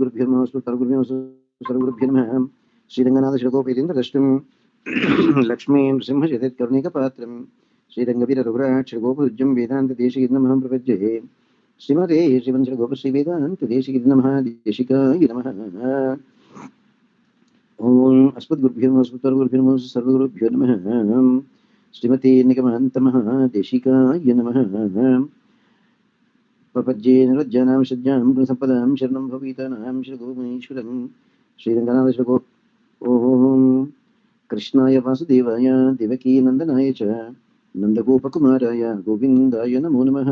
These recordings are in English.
अस्मद्गुरुभ्यो नमः सर्वगुरुभ्यो नमः श्रीरंगनाथ श्रीगोपेन्द्रदृष्टिं लक्ष्मीं नृसिंहशतकरुणिकपात्रं श्रीरंगवीररघुराक्षरगोपविद्यं वेदान्तदेशिकं प्रपद्ये श्रीमते श्रीवंशगोपश्रीवेदान्तदेशिकं देशिकाय नमः। ओम अस्मद्गुरुभ्यो नमः सर्वगुरुभ्यो नमः श्रीमते निगमान्तमहादेशिकाय नमः। प्रपद्ये निरज्जानां सज्जां गुणसम्पदां शरणं भवीतानां श्रीगोपीश्वरं श्रीरङ्गनाथ श्रीगो। ओम कृष्णाय वासुदेवाय देवकीनन्दनाय च नन्दगोपकुमाराय गोविन्दाय नमो नमः।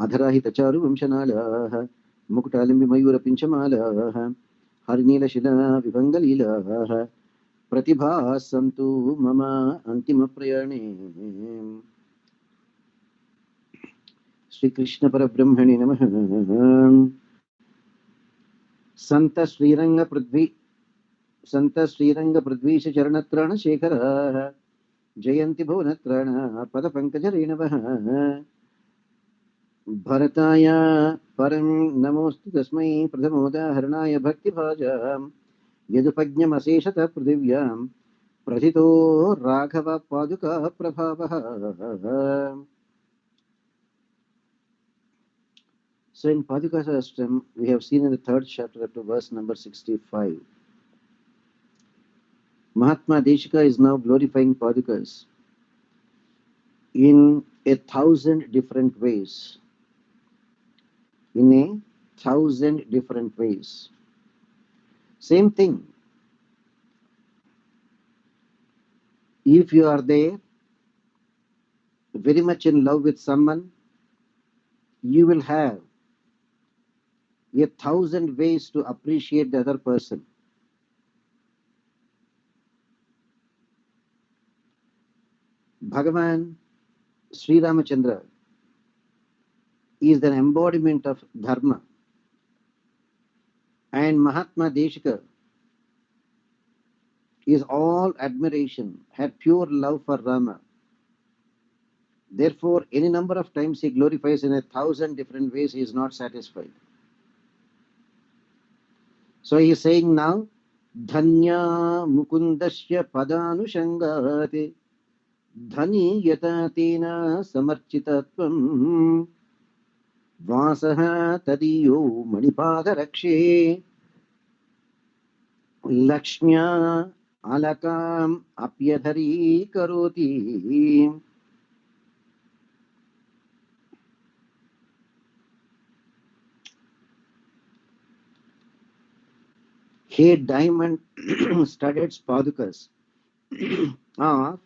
अधराहितचारुवंशनालाः मुकुटालिम्बिमयूरपिञ्चमालाः हरिनीलशिला विभङ्गलीलाः प्रतिभासन्तु मम अन्तिमप्रयाणे। श्रीकृष्ण परब्रह्मणे नमः। संत श्रीरंग पृथ्वीश चरणत्राण शेखराः जयन्ति भुवनत्राण पदपङ्कजरेणवः। भरताय परं नमोऽस्तु तस्मै प्रथमोदाहरणाय भक्तिभाजां यदुपज्ञमशेषतः पृथिव्यां प्रथितो राघव पादुका प्रभावः। So in Paduka Sahasram, we have seen in the 3rd chapter up to verse number 65. Mahatma Deshika is now glorifying Padukas in 1,000 different ways. In 1,000 different ways. Same thing. If you are there, very much in love with someone, you will have 1,000 ways to appreciate the other person. Bhagavan Sri Ramachandra is the embodiment of dharma, and Mahatma Deshika is all admiration, had pure love for Rama. Therefore, any number of times he glorifies in 1,000 different ways, he is not satisfied. So he is saying now, Dhanya Mukundasya Padanushangate Dhani Yata Tena Samarchitatvam Vasaha Tadiyo Manipada Rakshe Lakshmya Alakam Apyadhari Karoti. He diamond studded padukas of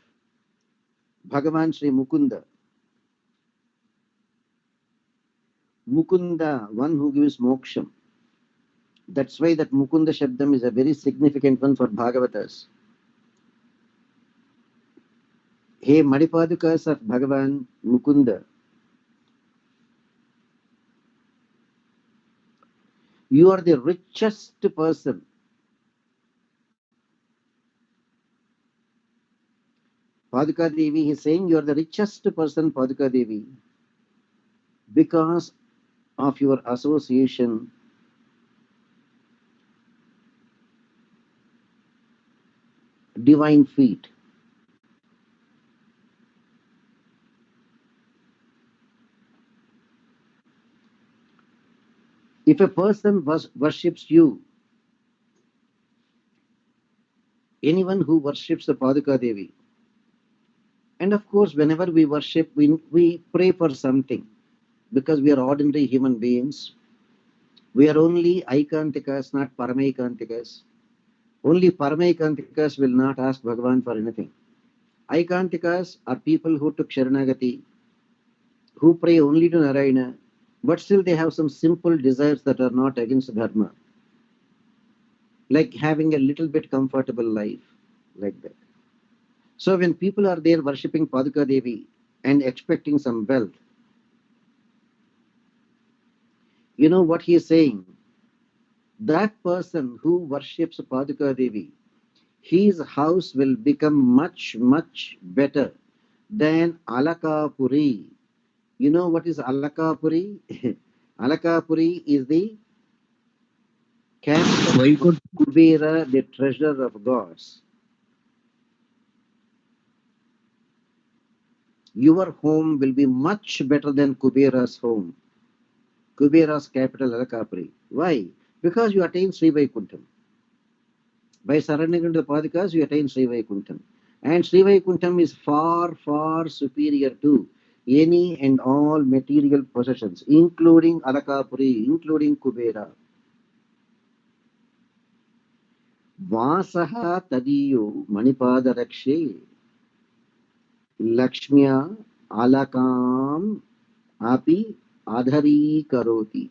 Bhagavan Sri Mukunda. Mukunda, one who gives moksham. That's why that Mukunda Shabdam is a very significant one for Bhagavatas. Hey Madipadukas of Bhagavan Mukunda, you are the richest person. Paduka Devi, he is saying you are the richest person, Paduka Devi, because of your association divine feet. If a person worships you, anyone who worships the Paduka Devi, and of course whenever we worship, we pray for something, because we are ordinary human beings. We are only Aikantikas, not Paramaikantikas. Only Paramaikantikas will not ask Bhagavan for anything. Aikantikas are people who took Sharanagati, who pray only to Narayana, but still they have some simple desires that are not against Dharma, like having a little bit comfortable life, like that. So when people are there worshipping Paduka Devi and expecting some wealth, you know what he is saying? That person who worships Paduka Devi, his house will become much, much better than Alakapuri. You know what is Alakapuri? Alakapuri is the capital Why of could Kubera, the treasure of gods. Your home will be much better than Kubera's home. Kubera's capital Alakapuri. Why? Because you attain Sri Vaikuntham. By surrendering to the Padikas, you attain Sri Vaikuntham. And Sri Vaikuntham is far, far superior to any and all material possessions, including Alakapuri, including Kubera. Vasaha tadiyo Manipadarakshi Lakshmya Alakam api adhari karoti.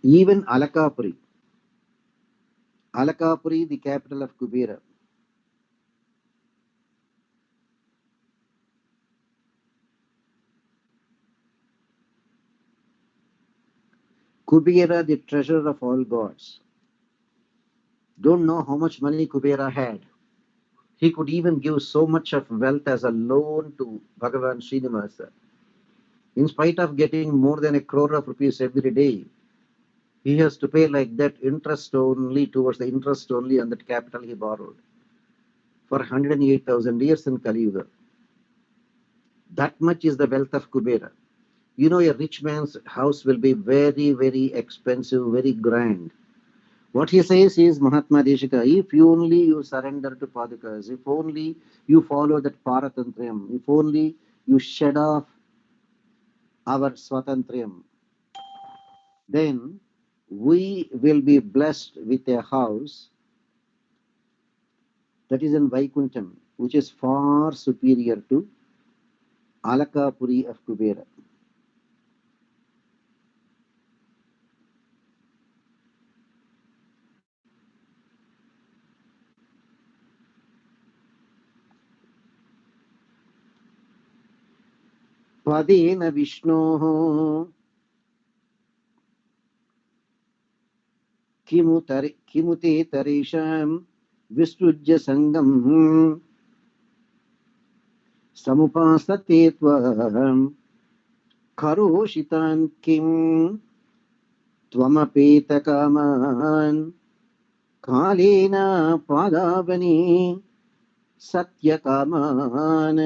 Even Alakapuri, the capital of Kubera. Kubera, the treasure of all gods. Don't know how much money Kubera had. He could even give so much of wealth as a loan to Bhagavan Srinivasa. In spite of getting more than 1 crore of rupees every day, he has to pay like that interest only towards the interest only on that capital he borrowed for 108,000 years in Kali Yuga. That much is the wealth of Kubera. You know, a rich man's house will be very, very expensive, very grand. What he says is, Mahatma Deshika, if you only you surrender to Padakas, if only you follow that Paratantriyam, if only you shed off our Swatantriyam, then we will be blessed with a house that is in Vaikuntham, which is far superior to Alakapuri of Kubera. Padena Vishnoho किमुते तरेषां विसृज्य सङ्गम् समुपासते त्वं करोषितान् किं त्वमपेतकामान् कालेन पादावनि सत्यकामान्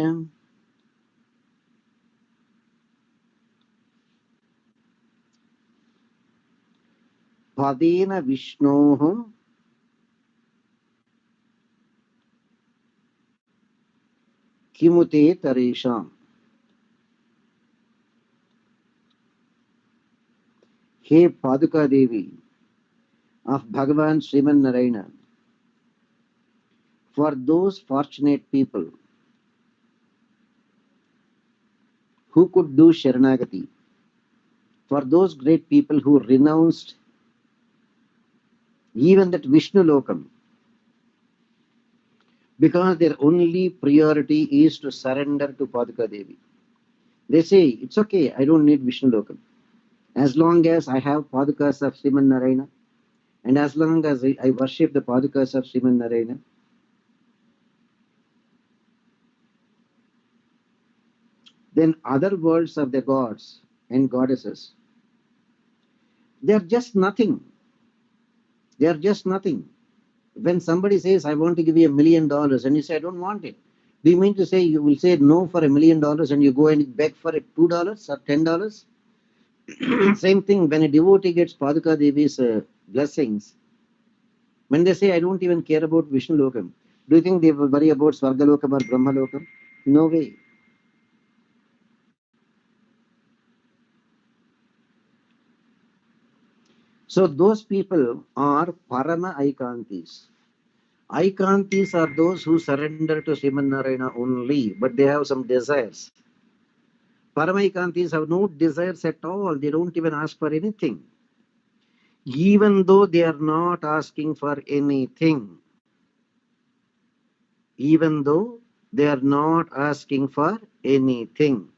पदेन विष्णोः किमुते तरेषां. हे पादुका देवी of Bhagavan Sriman Narayana, for those fortunate people who could do Sharanagati, for those great people who renounced even that Vishnu Lokam, because their only priority is to surrender to Paduka Devi. They say, it's okay, I don't need Vishnu Lokam. As long as I have Padukas of Sriman Narayana, and as long as I worship the Padukas of Sriman Narayana, then other worlds of the gods and goddesses, they are just nothing. They are just nothing. When somebody says, I want to give you $1 million, and you say, I don't want it, do you mean to say you will say no for $1 million and you go and beg for it $2 or $10? Same thing when a devotee gets Paduka Devi's blessings, when they say, I don't even care about Vishnu Lokam, do you think they will worry about Swarga Lokam or Brahma Lokam? No way. So those people are Parama Aikantis. Aikantis are those who surrender to Sriman Narayana only, but they have some desires. Paramaikantis have no desires at all. They don't even ask for anything. Even though they are not asking for anything, even though they are not asking for anything.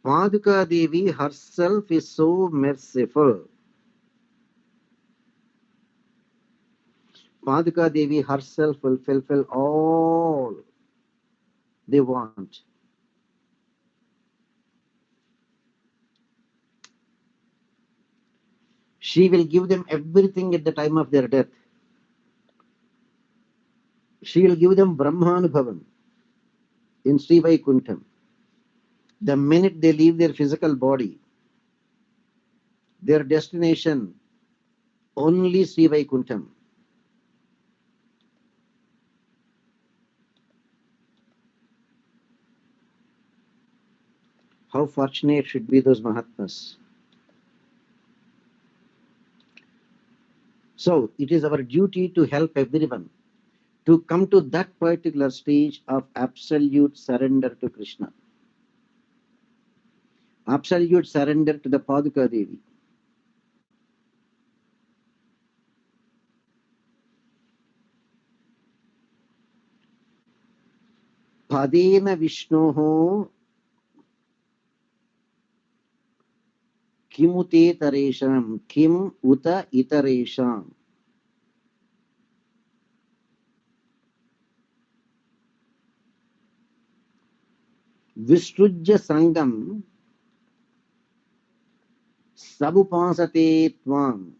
Paduka Devi herself is so merciful. Paduka Devi herself will fulfill all they want. She will give them everything at the time of their death. She will give them Brahmanubhavam in Sri Vaikuntham. The minute they leave their physical body, their destination only Sri Vaikuntham. How fortunate should be those Mahatmas. So it is our duty to help everyone to come to that particular stage of absolute surrender to Krishna. Absolute surrender to the Paduka Devi. Padena Vishnoho Kimute Taresham Kim Uta Itaresham. Vishrujya Sangam Sabupasate Tvam.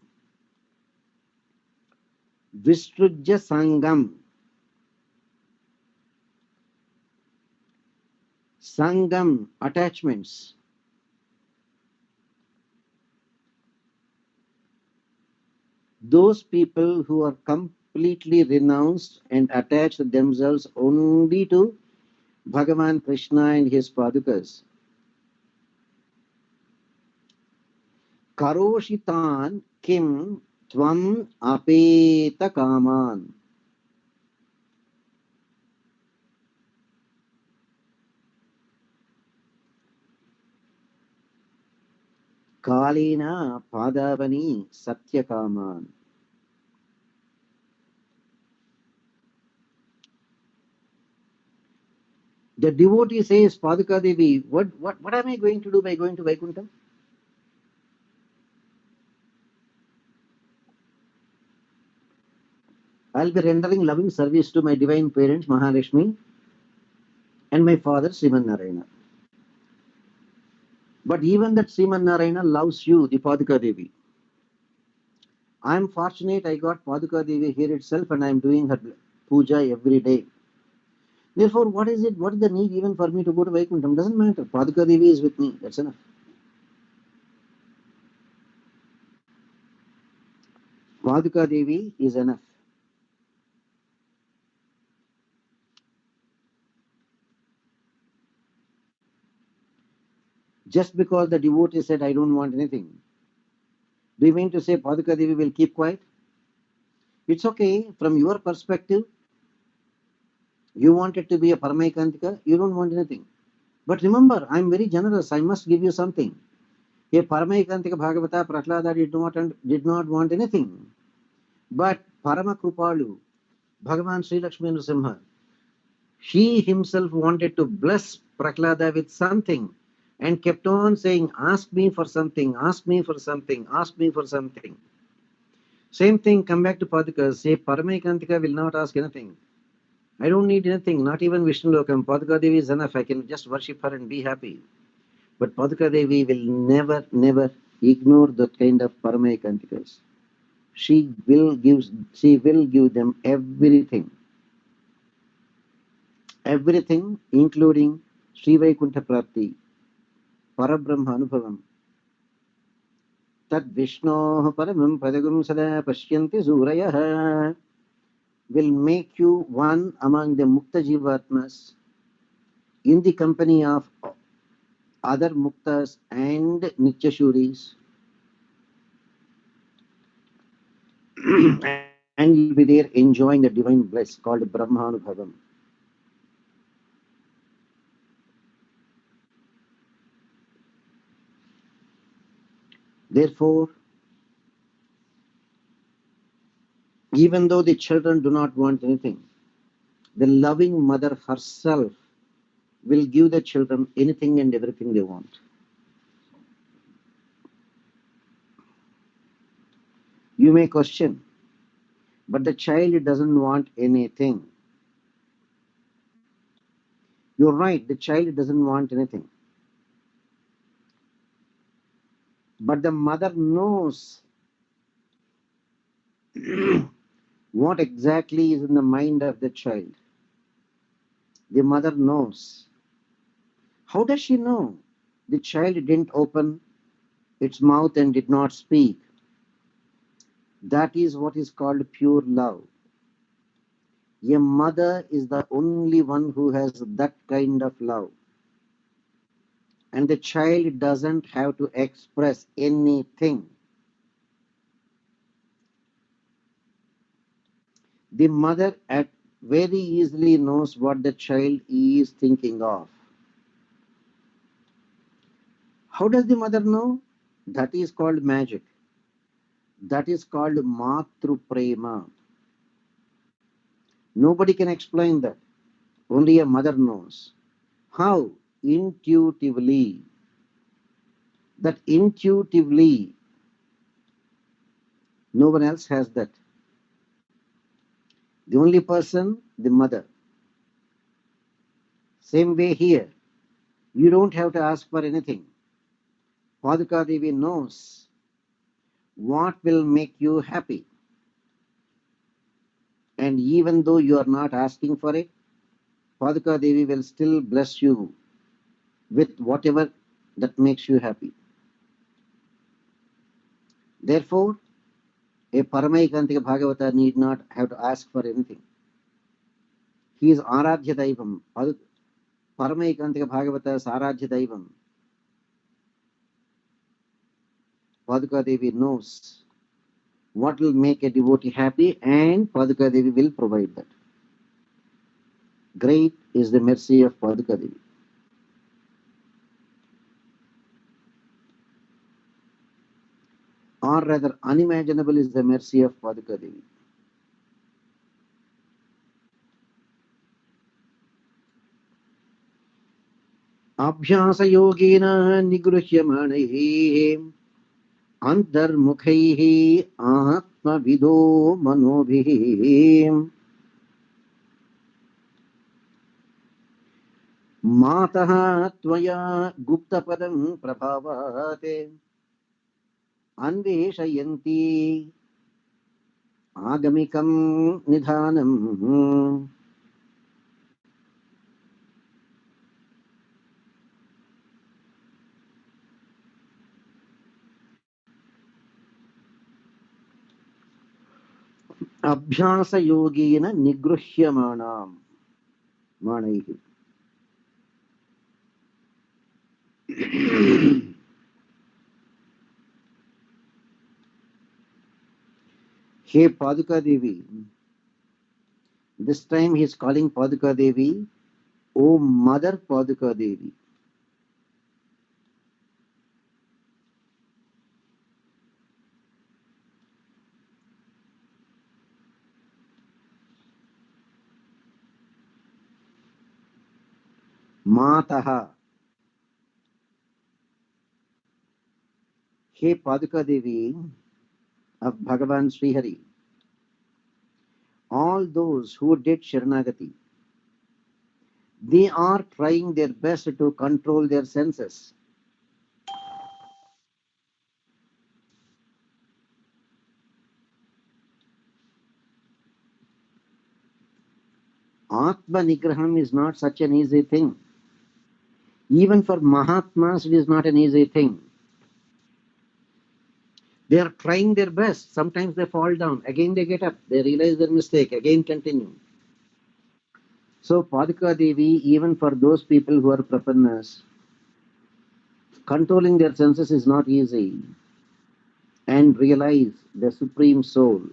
Vishrujya Sangam. Sangam, attachments. Those people who are completely renounced and attached themselves only to Bhagavan Krishna and his Padukas. Karoshitan kim tvam apeta kaman. Kalena padavani satyakaman. The devotee says, Paduka Devi, what am I going to do by going to Vaikuntham? I'll be rendering loving service to my divine parents, Mahalakshmi, and my father, Sriman Narayana. But even that Sriman Narayana loves you, the Paduka Devi. I am fortunate I got Paduka Devi here itself and I am doing her puja every day. Therefore, what is it? What is the need even for me to go to Vaikuntham? Doesn't matter. Paduka Devi is with me. That's enough. Paduka Devi is enough. Just because the devotee said, I don't want anything. Do you mean to say Paduka Devi will keep quiet? It's okay. From your perspective, you want it to be a Paramaikantika, you don't want anything. But remember, I'm very generous. I must give you something. A Paramaikantika Bhagavata Prahlada did not want anything. But Parama Krupalu, Bhagavan Sri Lakshmi Nrsimha, he himself wanted to bless Prahlada with something and kept on saying, ask me for something, ask me for something, ask me for something. Same thing, come back to Padukas, say Paramaikantika will not ask anything. I don't need anything, not even Vishnu Lokam. Paduka Devi is enough. I can just worship her and be happy. But Paduka Devi will never ignore that kind of Paramaikantikas. She will give them everything. Everything, including Sri Vaikuntha Prapti, Parabrahma Anubhavam. Tad Vishnoh Paramam Padagum Sada Pashyanti Surayah will make you one among the Mukta Jivatmas in the company of other Muktas and Nityashuris. And you'll be there enjoying the divine bliss called Brahmanubhavam. Therefore, even though the children do not want anything, the loving mother herself will give the children anything and everything they want. You may question, but the child doesn't want anything. You're right, the child doesn't want anything. But the mother knows what exactly is in the mind of the child. The mother knows. How does she know? The child didn't open its mouth and did not speak. That is what is called pure love. A mother is the only one who has that kind of love. And the child doesn't have to express anything. The mother very easily knows what the child is thinking of. How does the mother know? That is called magic. That is called Matru Prema. Nobody can explain that. Only a mother knows. How? Intuitively. That intuitively, no one else has that. The only person, the mother. Same way here. You don't have to ask for anything. Paduka Devi knows what will make you happy. And even though you are not asking for it, Paduka Devi will still bless you with whatever that makes you happy. Therefore, a Paramaikantika Bhagavata need not have to ask for anything. He is Aradhya Daivam. Paramaikantika Bhagavata is Aradhya Daivam. Paduka Devi knows what will make a devotee happy, and Paduka Devi will provide that. Great is the mercy of Paduka Devi. Or rather, unimaginable is the mercy of Paduka Devi. अभ्यासयोगेन निगृह्यमाणैः अन्तर्मुखैः आत्मविदो मनोभिः मातः त्वया गुप्तपदं प्रभावात् अन्वेषयन्ति आगमिकं निधानम् अभ्यासयोगेन निगृह्यमाणां माणैः. Hey Paduka Devi, this time he is calling Paduka Devi, O Mother Paduka Devi. Mataha. Hey Paduka Devi of Bhagavan Sri Hari, all those who did Sharanagati, they are trying their best to control their senses. Atma Nigraham is not such an easy thing. Even for Mahatmas, it is not an easy thing. They are trying their best. Sometimes they fall down. Again they get up. They realize their mistake. Again continue. So Paduka Devi, even for those people who are prapannas, controlling their senses is not easy. And realize the Supreme Soul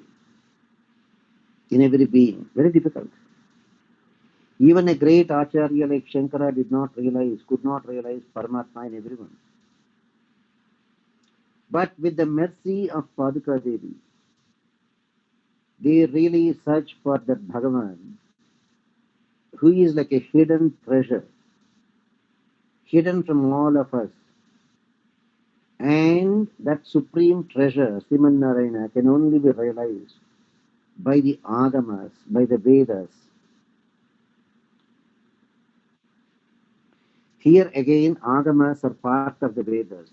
in every being. Very difficult. Even a great Acharya like Shankara could not realize Paramatma in everyone. But with the mercy of Paduka Devi, they really search for that Bhagavan, who is like a hidden treasure, hidden from all of us. And that supreme treasure, Sriman Narayana, can only be realized by the Agamas, by the Vedas. Here again, Agamas are part of the Vedas.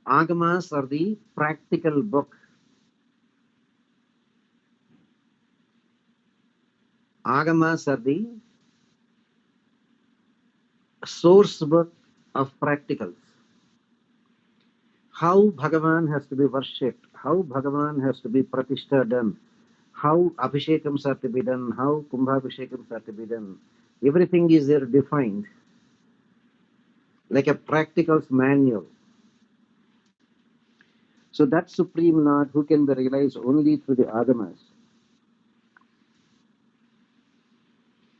Agamas are the practical book. Agamas are the source book of practicals. How Bhagavan has to be worshipped, how Bhagavan has to be pratishtha done, how Abhishekams are to be done, how Kumbhabhishekams are to be done. Everything is there defined like a practicals manual. So that Supreme Lord who can be realized only through the Agamas.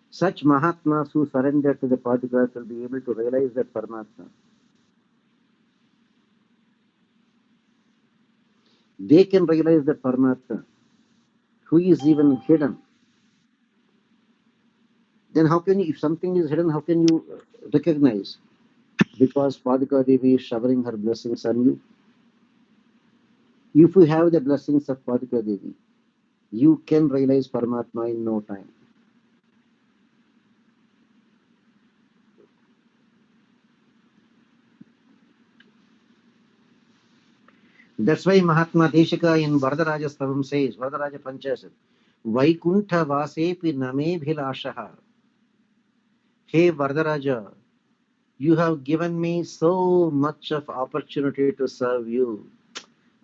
Such Mahatmas who surrender to the Padukas will be able to realize that Paramatma. They can realize that Paramatma, who is even hidden. Then how can you, if something is hidden, how can you recognize? Because Paduka Devi is showering her blessings on you. If you have the blessings of Paduka Devi, you can realize Paramatma in no time. That's why Mahatma Deshika in Varadaraja Stavam says, Varadaraja Panchasat, Vaikuntha Vasepi Name Bhilashaha. Hey Varadaraja, you have given me so much of opportunity to serve you.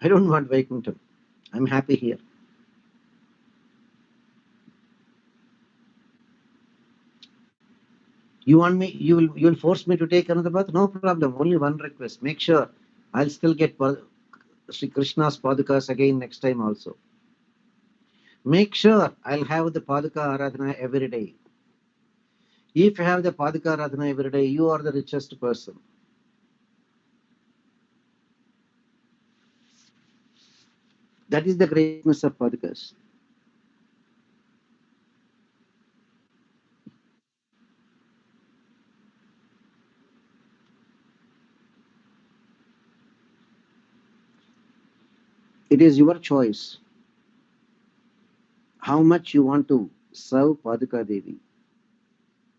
I don't want Vaikuntha. I'm happy here. You want me? You will force me to take another bath? No problem. Only one request. Make sure I'll still get Sri Krishna's padukas again next time also. Make sure I'll have the paduka aradhana every day. If you have the paduka aradhana every day, you are the richest person. That is the greatness of padukas. It is your choice how much you want to serve Paduka Devi.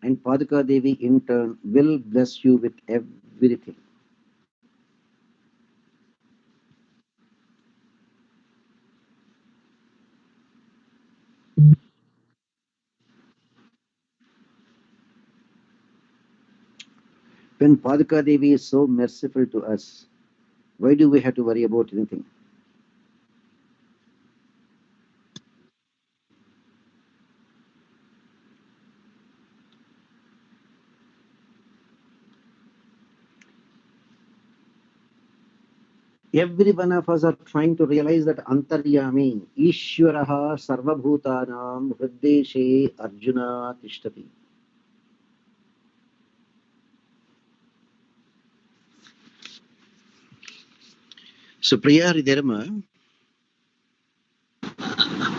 And Paduka Devi in turn will bless you with everything. When Paduka Devi is so merciful to us, why do we have to worry about anything? Every one of us are trying to realize that Antaryami, Ishwaraha Sarvabhutanam Hriddeshe Arjuna Tishtati. So Priya Hriderma,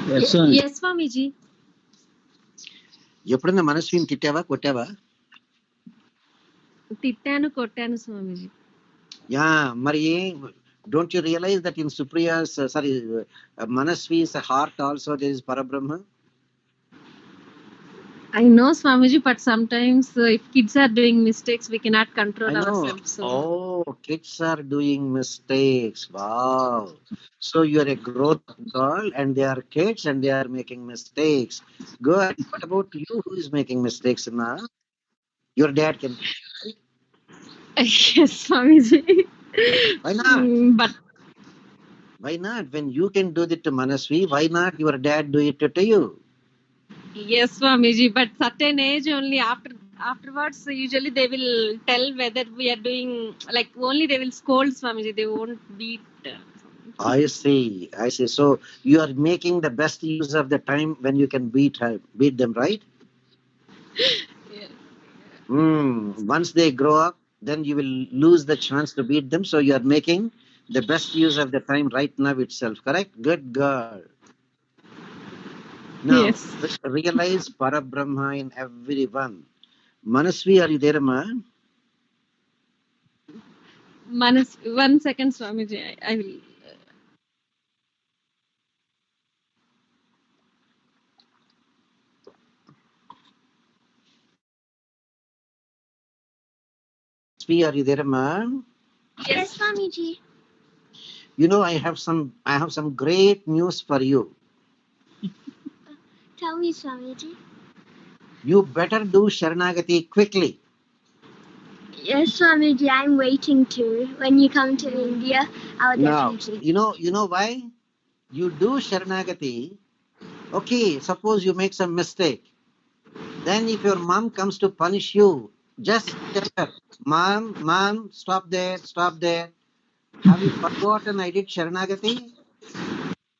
Yes, sir. Yes, Swamiji. ఎప్పుడన్నా మనస్విని తిట్టావా కొట్టావా? తిట్టాను కొట్టాను స్వామీజీ. Yeah మరి don't you realize that in Supriya's Manasvi's heart also there is Parabrahma? I know Swamiji, but sometimes if kids are doing mistakes, we cannot control I know. ourselves. So. Oh, kids are doing mistakes. Wow. So you are a growth girl and they are kids and they are making mistakes. Good. What about you who is making mistakes now? Your dad can teach you, right? Yes, Swamiji. Why not? But Why not? When you can do it to Manasvi, why not your dad do it to you? yes, Swamiji, but certain age only afterwards usually they will tell whether we are doing like only they will scold Swamiji. They won't beat. I see. I see. So you are making the best use of the time when you can beat them, right? Yes. Once they grow up, then you will lose the chance to beat them. So you are making the best use of the time right now itself. Correct? Good girl. Now, Yes. realize Parabrahma in everyone. Manasvi, are you there, ma? Manas, 1 second, Swamiji. I will. SP, are you there, ma'am? Yes, Swamiji. You know, I have some great news for you. Tell me, Swamiji. You better do Sharanagati quickly. Yes, Swamiji, I'm waiting to. When you come to India, I'll Now, definitely. you know why? You do Sharanagati. Okay, suppose you make some mistake. Then if your mom comes to punish you, just tell her, Mom, stop there. Have you forgotten I did Sharanagati?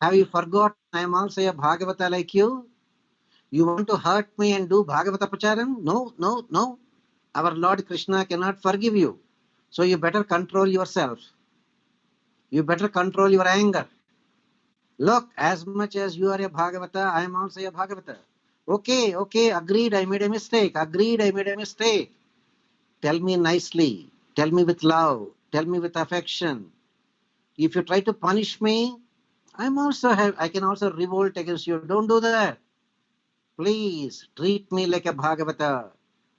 Have you forgotten I am also a Bhagavata like you? You want to hurt me and do Bhagavata Pracharam? No. Our Lord Krishna cannot forgive you. So you better control yourself. You better control your anger. Look, as much as you are a Bhagavata, I am also a Bhagavata. Okay, agreed, I made a mistake. Tell me nicely. Tell me with love. Tell me with affection. If you try to punish me, I can also revolt against you. Don't do that. Please treat me like a Bhagavata.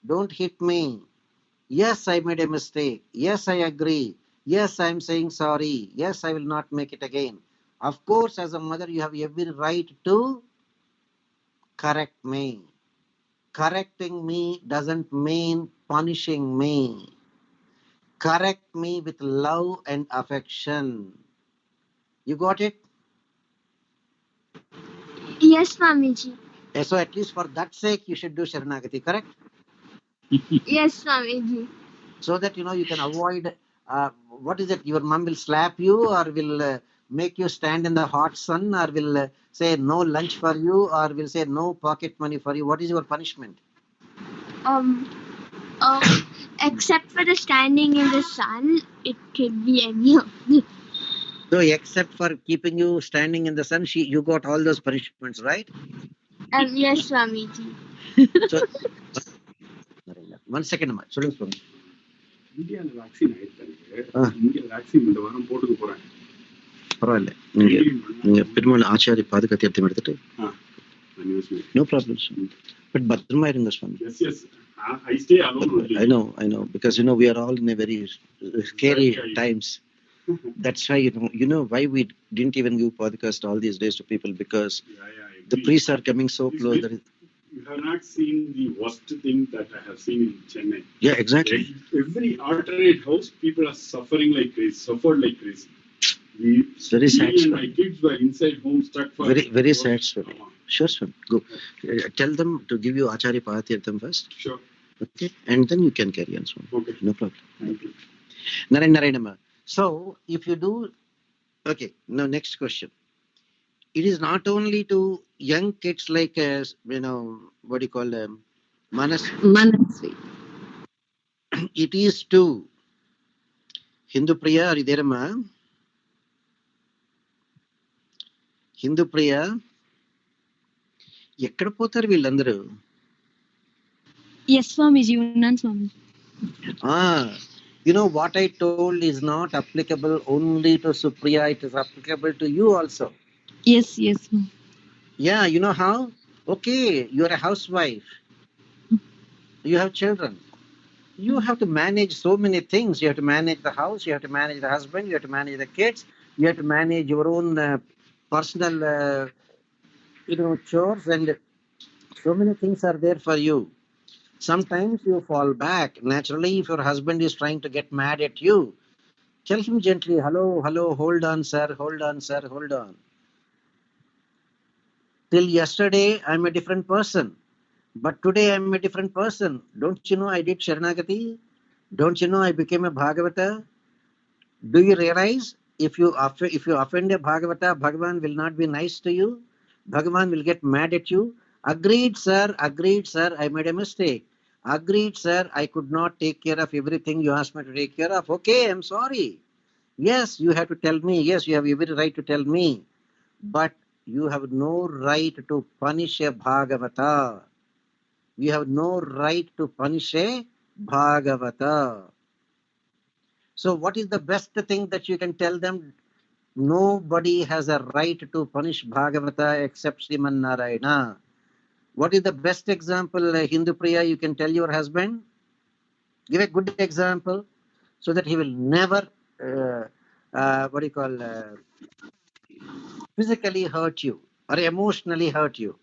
Don't hit me. Yes, I made a mistake. Yes, I agree. Yes, I am saying sorry. Yes, I will not make it again. Of course, as a mother, you have every right to correct me. Correcting me doesn't mean punishing me. Correct me with love and affection. You got it? Yes, Swamiji. So at least for that sake, you should do Sharanagati, correct? Yes, Swamiji. So that you can avoid what is it? Your mom will slap you, or will make you stand in the hot sun, or will say no lunch for you, or will say no pocket money for you. What is your punishment? Um, except for the standing in the sun, it could be any of the. So except for keeping you standing in the sun, you got all those punishments, right? Yes, Swamiji. So 1 second, அம்மா. சொல்லுங்க சொல்லுங்க. இந்தியாவில் vaccine ஆயிடுச்சு. ஆ. India vaccine இந்த வாரம் போட்டுக்க போறாங்க. பரவாயில்ல, நீங்க பெருமாள் ஆச்சாரிய பாதுகாத்தியம் எடுத்துட்டு no problem, but பத்திரமா இருங்க சுவாமி. Yes, I stay alone only. I know because we are all in a very scary times. That's why you know why we didn't even give podcast all these days to people, because the priests are coming so close that you have not seen the worst thing that I have seen in Chennai. Yeah, exactly. Every alternate house, people are suffered like crazy. It's very sad. Me and my kids were inside home stuck for very sad story. Sure, sir. Go. Tell them to give you Acharya Pahatirtham first. Sure. Okay, and then you can carry on. Okay. No problem. Thank you. Narayanama. So, if you do, okay. Now, next question. It is not only to young kids like what do you call them, Manasvi. it is to Hindu Priya. Are you there, ma? Hindu Priya. ఎక్కడ పోతారు వీళ్ళందరూ? Yes, Swamiji, ఉన్నాను Swamiji. You know what I told is not applicable only to Supriya, it is applicable to you also. Yes. Yeah, you know how? Okay, you are a housewife. You have children. You have to manage so many things. You have to manage the house, you have to manage the husband, you have to manage the kids, you have to manage your own personal chores, and so many things are there for you. Sometimes you fall back. Naturally, if your husband is trying to get mad at you, tell him gently, hello, hold on, sir, hold on. Till yesterday, I'm a different person. But today, I'm a different person. Don't you know I did Sharanagati? Don't you know I became a Bhagavata? Do you realize if you offend a Bhagavata, Bhagavan will not be nice to you? Bhagavan will get mad at you. Agreed, sir, I made a mistake. Agreed, sir, I could not take care of everything you asked me to take care of. Okay, I'm sorry. Yes, you have to tell me. Yes, you have every right to tell me. But you have no right to punish a Bhagavata. You have no right to punish a Bhagavata. So what is the best thing that you can tell them? Nobody has a right to punish Bhagavata except Sriman Narayana. What is the best example, Hindu Priya, you can tell your husband? Give a good example so that he will never, physically hurt you or emotionally hurt you.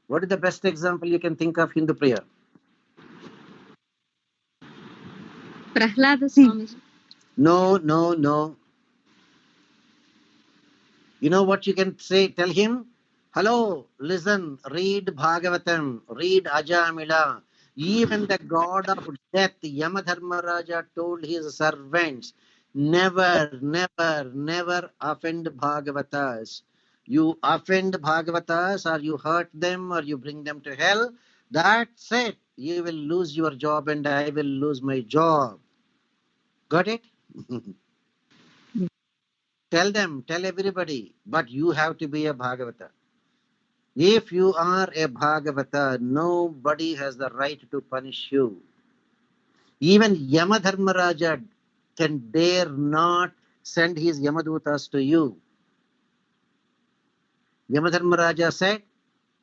What is the best example you can think of in the prayer? Prahlada Swamiji. No, no, no. You know what you can say? Tell him, hello, listen, read Bhagavatam, read Ajamila. Even the god of death, Yamadharmaraja, told his servants, never, never, never offend Bhagavatas. You offend Bhagavatas, or you hurt them, or you bring them to hell. That's it. You will lose your job, and I will lose my job. Got it? Tell them, tell everybody, but you have to be a Bhagavata. If you are a Bhagavata, nobody has the right to punish you. Even Yamadharmaraja can dare not send his Yamadutas to you. Yamadharmaraja said,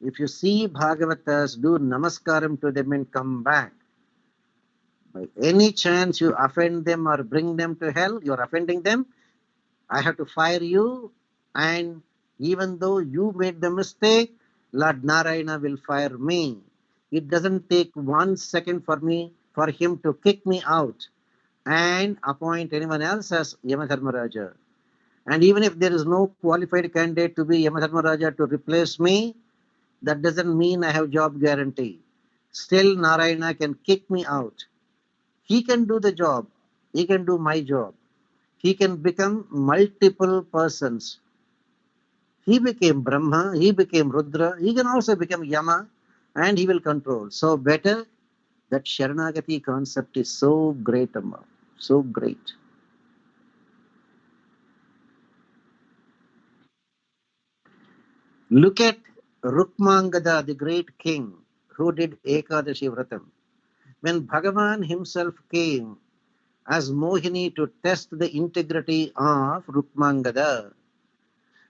if you see Bhagavatas, do namaskaram to them and come back. By any chance you offend them or bring them to hell, you are offending them, I have to fire you, and even though you made the mistake, Lord Narayana will fire me. It doesn't take 1 second for him to kick me out and appoint anyone else as Yamadharmaraja. And even if there is no qualified candidate to be Yamadharmaraja to replace me, that doesn't mean I have job guarantee. Still Narayana can kick me out. He can do the job. He can do my job. He can become multiple persons. He became Brahma, he became Rudra, he can also become Yama, and he will control. So better, that Sharanagati concept is so great, Amma, so great. Look at Rukmangada, the great king, who did Ekadashi Vratam. When Bhagavan himself came as Mohini to test the integrity of Rukmangada,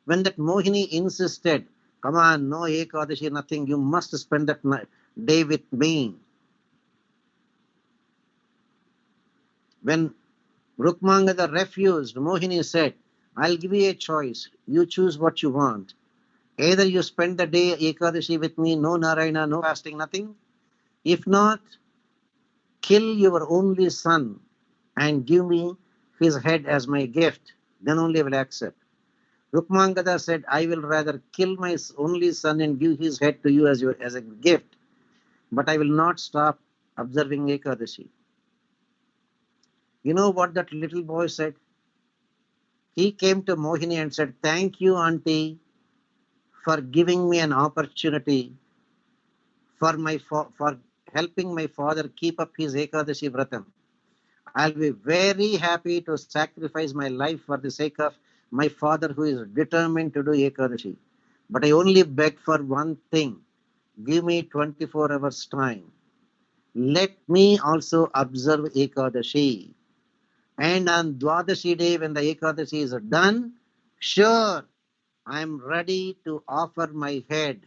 when that Mohini insisted, come on, no Ekadashi, nothing, you must spend that day with me. When Rukmangada refused, Mohini said, I'll give you a choice. You choose what you want. Either you spend the day Ekadashi with me, no Narayana, no fasting, nothing. If not, kill your only son and give me his head as my gift. Then only I will accept. Rukmangada said, I will rather kill my only son and give his head to you as a gift, but I will not stop observing Ekadashi. You know what that little boy said? He came to Mohini and said, thank you, auntie, for giving me an opportunity for helping my father keep up his Ekadashi Vratam. I'll be very happy to sacrifice my life for the sake of my father who is determined to do Ekadashi. But I only beg for one thing. Give me 24 hours time. Let me also observe Ekadashi. And on Dwadashi day, when the Ekadashi is done, sure, I'm ready to offer my head,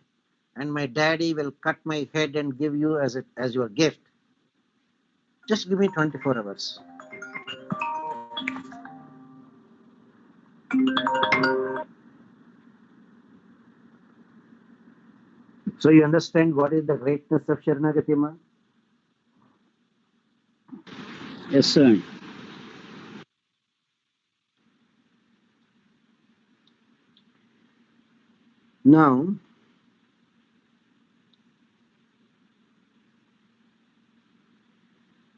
and my daddy will cut my head and give you as your gift. Just give me 24 hours. So you understand what is the greatness of Sharanagati, Ma? Yes, sir. Now,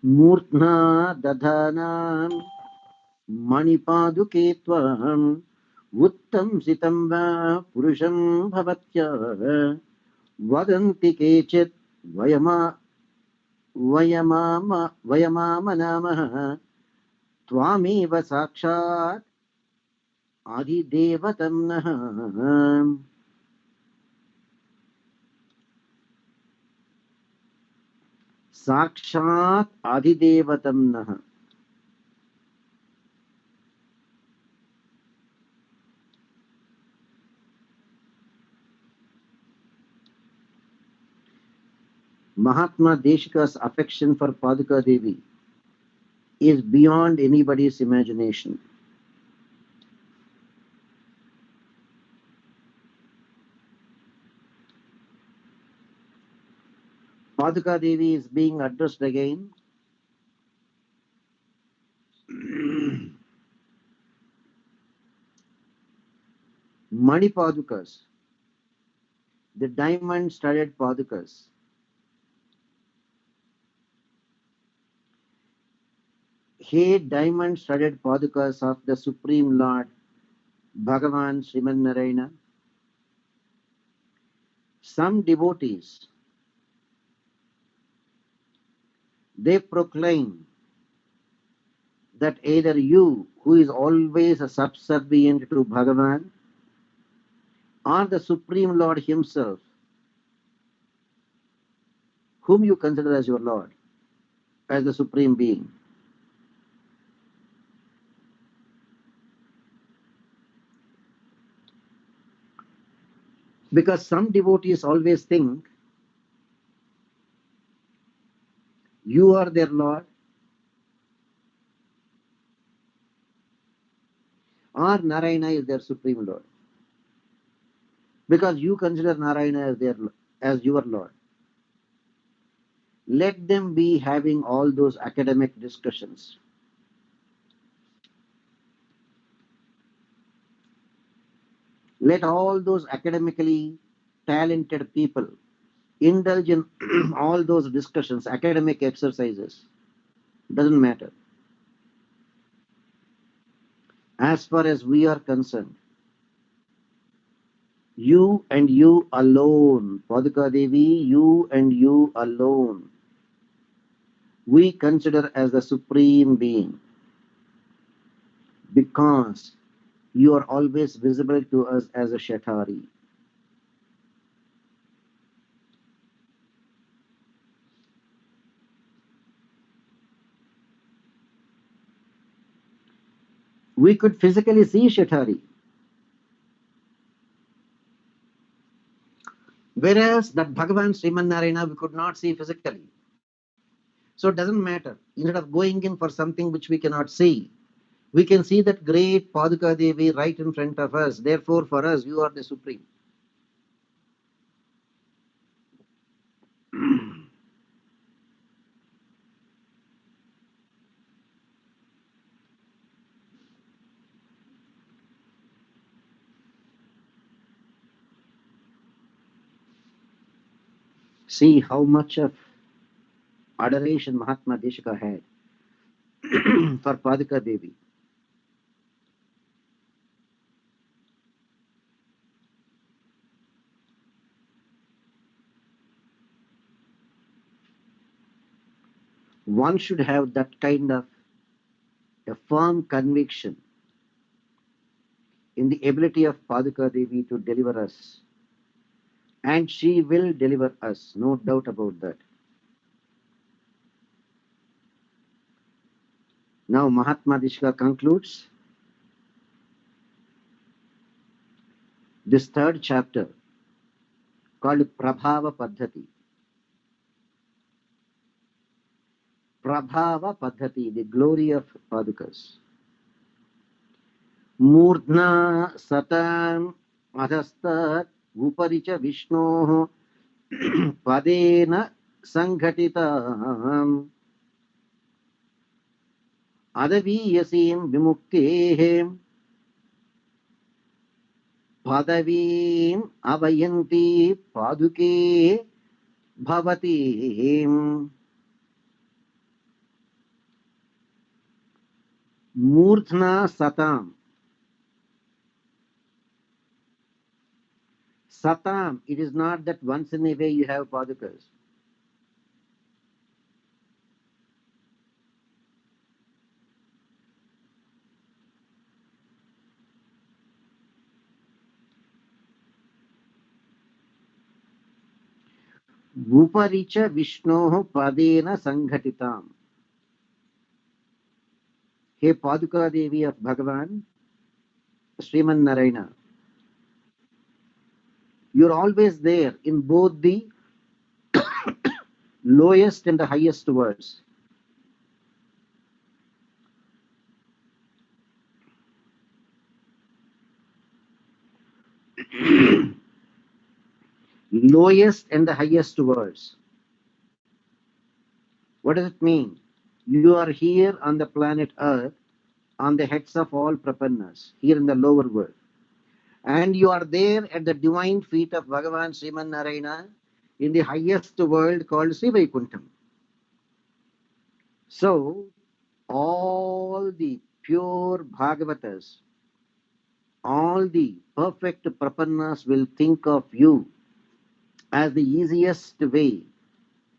Murtna Dadhanam Manipaduke Tvam Uttam Sitam Va Purusham Bhavatya Vadanti Kechit Vayamama Tvameva Sakshat Adidevatam Nah. Sakshat Adidevatam Nah. Mahatma Deshika's affection for Paduka Devi is beyond anybody's imagination. Paduka Devi is being addressed again. Mani Padukas, the diamond studded Padukas. Hey, diamond studded Padukas of the Supreme Lord Bhagavan Sriman Narayana. Some devotees, they proclaim that either you, who is always a subservient to Bhagavan, or the Supreme Lord Himself, whom you consider as your Lord, as the Supreme Being. Because some devotees always think you are their Lord, or Narayana is their Supreme Lord. Because you consider Narayana as your Lord. Let them be having all those academic discussions. Let all those academically talented people indulge in all those discussions, academic exercises. Doesn't matter. As far as we are concerned, you and you alone, Paduka Devi, you and you alone, we consider as the Supreme Being, because you are always visible to us as a Shatari. We could physically see Shatari, whereas that Bhagavan Sriman Narayana we could not see physically. So it doesn't matter. Instead of going in for something which we cannot see, we can see that great Paduka Devi right in front of us. Therefore, for us, you are the Supreme. See how much of adoration Mahatma Deshika had for Paduka Devi. One should have that kind of a firm conviction in the ability of Paduka Devi to deliver us. And she will deliver us, no doubt about that. Now Mahatma Deshika concludes this third chapter called Prabhava Paddhati. Prabhava Paddhati, the glory of Padukas. Murdna Satam Adhastat Uparicha Vishnoh Padena Sanghatitam Adaviyasim Vimuktehem Padavim Avayanti Paduke Bhavati. Murdna Satam. Satam, it is not that once in a way you have Padukas. Uparicha Vishnoh Padena Sanghatitam. Hey Paduka Devi of Bhagavan, Sriman Narayana, you're always there in both the lowest and the highest words. Lowest and the highest words. What does it mean? You are here on the planet Earth, on the heads of all prapannas, here in the lower world. And you are there at the divine feet of Bhagavan Sriman Narayana in the highest world called Sri Vaikuntham. So, all the pure Bhagavatas, all the perfect prapannas will think of you as the easiest way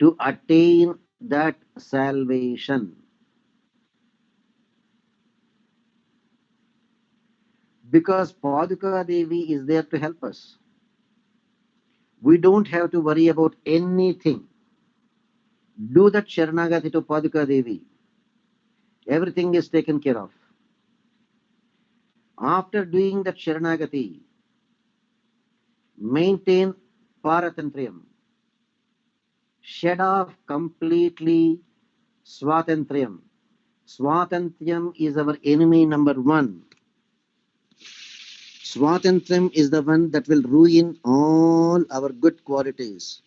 to attain that salvation. Because Paduka Devi is there to help us. We don't have to worry about anything. Do that Sharanagati to Paduka Devi. Everything is taken care of. After doing that Sharanagati, maintain Paratantriyam. Shed off completely Swatantriyam. Swatantriyam is our enemy number one. Swatantriyam is the one that will ruin all our good qualities.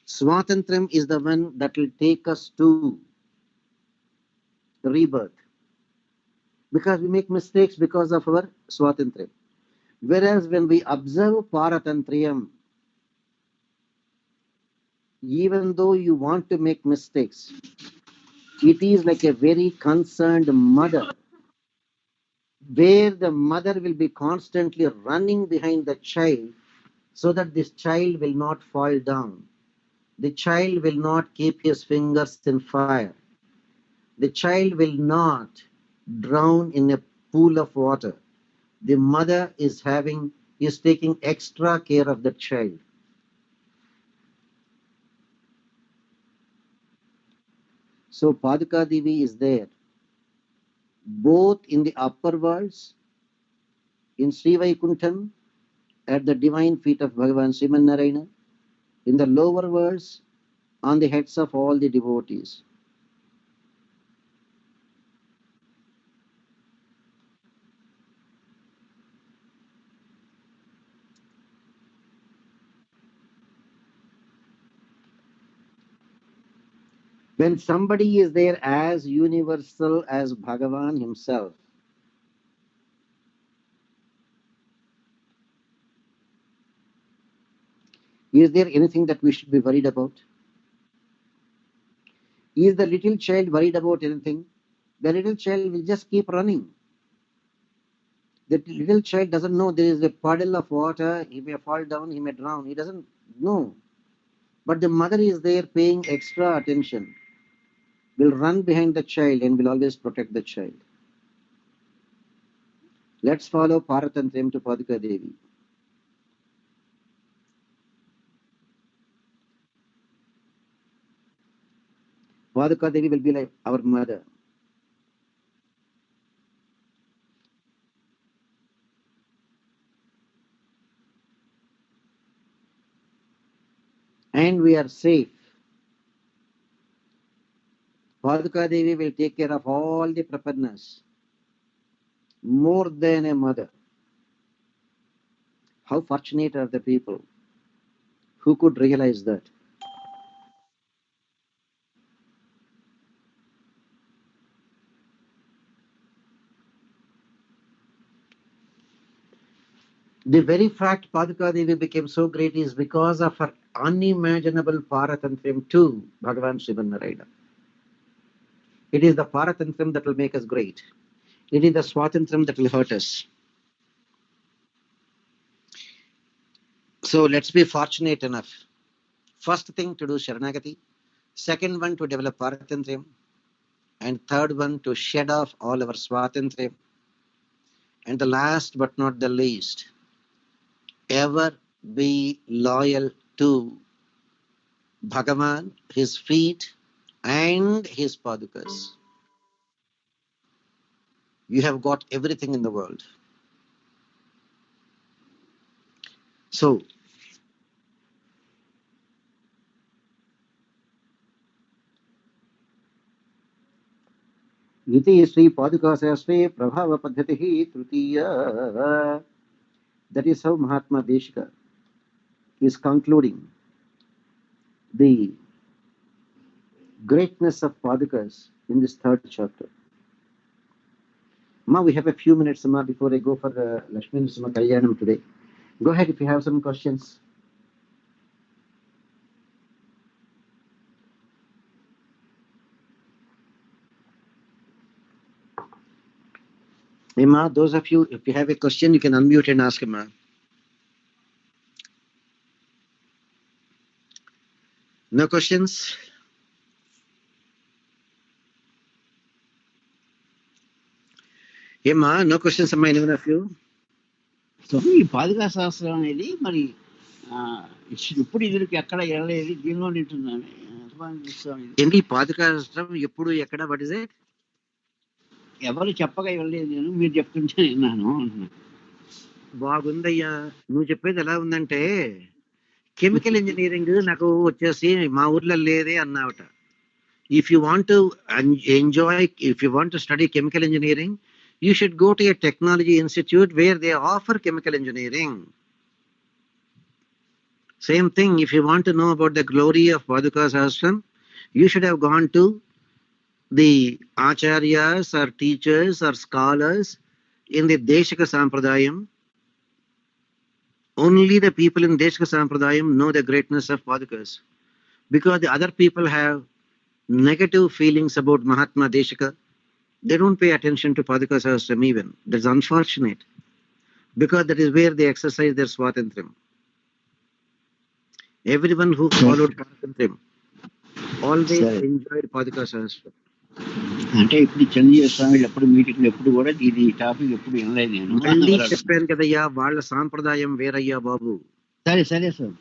Swatantriyam is the one that will take us to rebirth. Because we make mistakes because of our Swatantriyam. Whereas when we observe Paratantriyam, even though you want to make mistakes, it is like a very concerned mother, where the mother will be constantly running behind the child so that this child will not fall down. The child will not keep his fingers in fire. The child will not drown in a pool of water. The mother is taking extra care of the child. So Paduka Devi is there, both in the upper worlds, in Sri Vaikuntham, at the divine feet of Bhagavan Sriman Narayana, in the lower worlds, on the heads of all the devotees. When somebody is there as universal as Bhagavan himself, is there anything that we should be worried about? Is the little child worried about anything? The little child will just keep running. The little child doesn't know there is a puddle of water, he may fall down, he may drown. He doesn't know. But the mother is there paying extra attention, will run behind the child and will always protect the child. Let's follow Paratantriyam to Paduka Devi. Paduka Devi will be like our mother. And we are safe. Paduka Devi will take care of all the prapannas, more than a mother. How fortunate are the people who could realize that? The very fact Paduka Devi became so great is because of her unimaginable Paratantriyam to Bhagavan Sriman Narayana. It is the Paratantriyam that will make us great. It is the Swatantriyam that will hurt us. So let's be fortunate enough. First thing to do Sharanagati, second one to develop Paratantriyam, and third one to shed off all our Swatantriyam. And the last but not the least, ever be loyal to Bhagavan, his feet, and his Padukas. You have got everything in the world. So, Iti Sri Paduka Sastre Prabhava Paddhatihi Tritiya. That is how Mahatma Deshika is concluding the greatness of Padukas in this third chapter. Ma, we have a few minutes, Ma, before I go for Lakshmi Nrsimha Kalyanam today. Go ahead if you have some questions. Hey, Ma, those of you, if you have a question, you can unmute and ask, Ma. No questions? Hey, Ma, no questions, Amma, anyone of you? స్వామి ఈ పాదుకా శాస్త్రం అనేది మరి ఇప్పుడు ఇదికి ఎక్కడ వెళ్ళలేదు దీనిలో ఉంటుందని స్వామి ఏంటి పాదుకాశ్రం ఎప్పుడు ఎక్కడ వాట్ ఇస్ ఇట్? ఎవరు చెప్పగా వెళ్ళలేదు నేను మీరు చెప్తుంటే విన్నాను అంటున్నాను. బాగుందయ్యా, నువ్వు చెప్పేది ఎలా ఉందంటే కెమికల్ ఇంజనీరింగ్ నాకు వచ్చేసి మా ఊర్లో లేదే అన్నావట. If you want to enjoy, if you want to study chemical engineering, you should go to a technology institute where they offer chemical engineering. Same thing, if you want to know about the glory of Paduka Sahasram, you should have gone to the acharyas or teachers or scholars in the Deshika Sampradayam. Only the people in Deshika Sampradayam know the greatness of Padukas, because the other people have negative feelings about Mahatma Deshika. They don't pay attention to Paduka Sahasram even. That's unfortunate, because that is where they exercise their Swatantriyam. Everyone who followed Swatantriyam always enjoyed Paduka Sahasram. అంటే ఇప్పుడు చంద్రయ్య స్వామి ఎప్పుడు meeting ఎప్పుడు కూడా ఇది topic ఎప్పుడు వినలేదు నేను. మళ్ళీ చెప్పాను కదయ్యా, వాళ్ళ సాంప్రదాయం వేరయ్యా బాబు. సరే సరే సార్.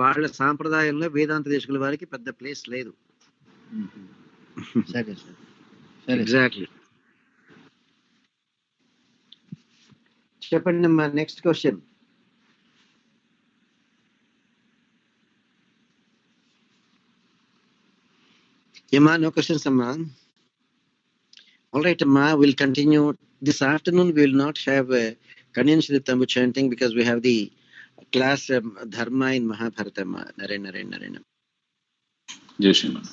వాళ్ళ సాంప్రదాయంలో వేదాంత దేశకుల వారికి పెద్ద ప్లేస్ లేదు. సరే సార్. Exactly. చెప్పండి అమ్మా, నెక్స్ట్ క్వశ్చన్. ఏమా, నో క్వశ్చన్స్ అమ్మా? All right, Amma, we'll continue. This afternoon we will not have Kanyan Shri Tambu chanting because we have the class Dharma in Mahabharata. Narayana. Jai Shri Ram.